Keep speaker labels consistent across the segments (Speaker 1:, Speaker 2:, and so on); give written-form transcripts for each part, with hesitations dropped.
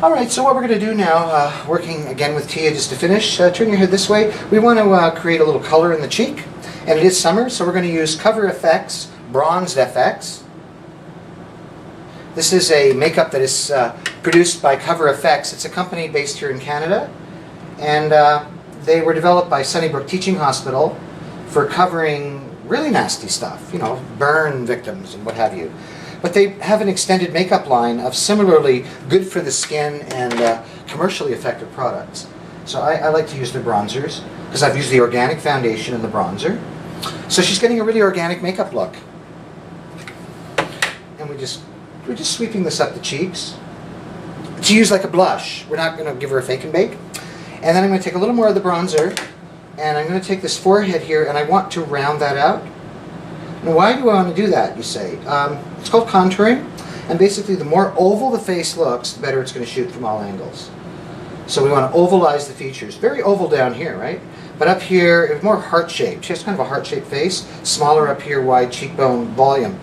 Speaker 1: Alright, so what we're going to do now, working again with Tia just to finish, turn your head this way. We want to create a little color in the cheek, and it is summer, so we're going to use Cover FX Bronzed FX. This is a makeup that is produced by Cover FX. It's a company based here in Canada, and they were developed by Sunnybrook Teaching Hospital for covering really nasty stuff, you know, burn victims and what have you. But they have an extended makeup line of similarly good for the skin and commercially effective products. So I like to use their bronzers because I've used the organic foundation and the bronzer. So she's getting a really organic makeup look. And we're just sweeping this up the cheeks to use like a blush. We're not going to give her a fake and bake. And then I'm going to take a little more of the bronzer, and I'm going to take this forehead here, and I want to round that out. Now, why do I want to do that, you say? It's called contouring, and basically the more oval the face looks, the better it's going to shoot from all angles. So we want to ovalize the features. Very oval down here, right? But up here, it's more heart-shaped. She has kind of a heart-shaped face, smaller up here, wide cheekbone volume.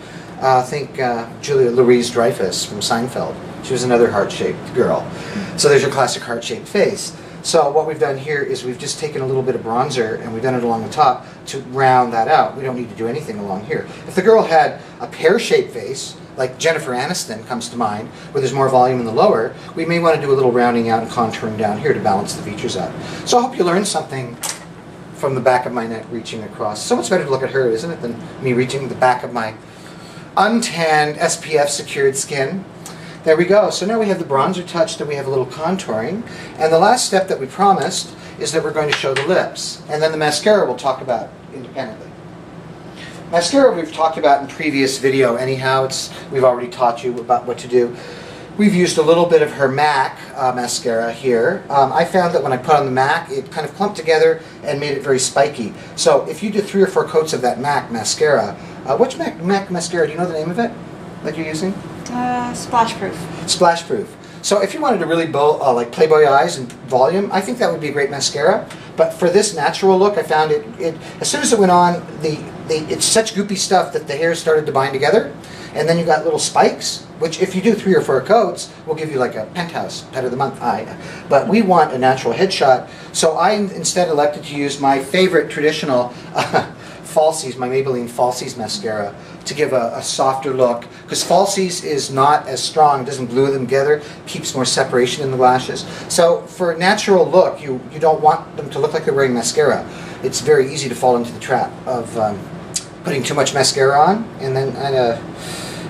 Speaker 1: Think Julia Louise-Dreyfus from Seinfeld. She was another heart-shaped girl. So there's your classic heart-shaped face. So what we've done here is we've just taken a little bit of bronzer and we've done it along the top to round that out. We don't need to do anything along here. If the girl had a pear-shaped face, like Jennifer Aniston comes to mind, where there's more volume in the lower, we may want to do a little rounding out and contouring down here to balance the features out. So I hope you learned something from the back of my neck reaching across. So much better to look at her, isn't it, than me reaching the back of my untanned, SPF-secured skin. There we go. So now we have the bronzer touched and we have a little contouring. And the last step that we promised is that we're going to show the lips. And then the mascara we'll talk about independently. Mascara we've talked about in previous video anyhow. We've already taught you about what to do. We've used a little bit of her MAC mascara here. I found that when I put on the MAC, it kind of clumped together and made it very spiky. So if you do 3 or 4 coats of that MAC mascara, which MAC mascara, do you know the name of it that you're using?
Speaker 2: Splash Proof.
Speaker 1: Splash Proof. So if you wanted to really like Playboy eyes and volume, I think that would be a great mascara. But for this natural look, I found it as soon as it went on, it's such goopy stuff that the hairs started to bind together. And then you got little spikes, which if you do 3 or 4 coats, will give you like a penthouse pet of the month eye. But we want a natural headshot. So I instead elected to use my favorite traditional Falsies, my Maybelline Falsies mascara, to give a softer look. Because Falsies is not as strong, doesn't glue them together, keeps more separation in the lashes. So for a natural look, you don't want them to look like they're wearing mascara. It's very easy to fall into the trap of putting too much mascara on, and then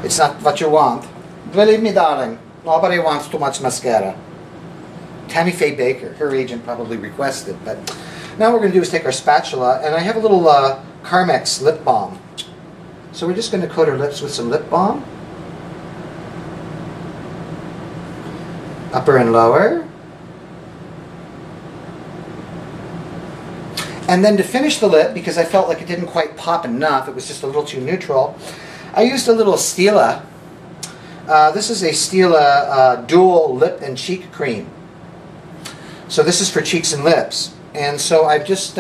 Speaker 1: it's not what you want. Believe me, darling, nobody wants too much mascara. Tammy Faye Baker, her agent probably requested, but now what we're going to do is take our spatula, and I have a little Carmex lip balm. So we're just going to coat our lips with some lip balm. Upper and lower. And then to finish the lip, because I felt like it didn't quite pop enough, it was just a little too neutral, I used a little Stila. This is a Stila dual lip and cheek cream. So this is for cheeks and lips. And so I've just,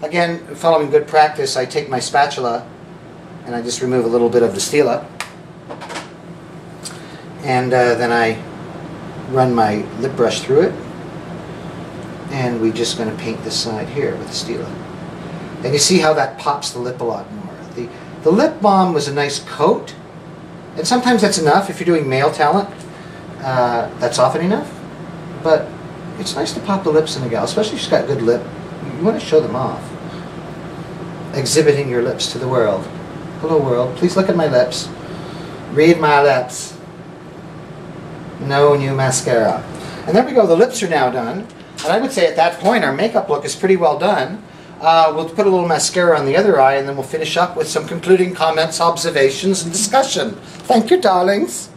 Speaker 1: again, following good practice, I take my spatula and I just remove a little bit of the Stila. And then I run my lip brush through it. And we're just going to paint this side here with the Stila. And you see how that pops the lip a lot more. The lip balm was a nice coat. And sometimes that's enough if you're doing male talent. That's often enough. But it's nice to pop the lips in a gal, especially if she's got good lip. You want to show them off. Exhibiting your lips to the world. Hello world, please look at my lips. Read my lips. No new mascara. And there we go, the lips are now done. And I would say at that point our makeup look is pretty well done. We'll put a little mascara on the other eye and then we'll finish up with some concluding comments, observations, and discussion. Thank you, darlings.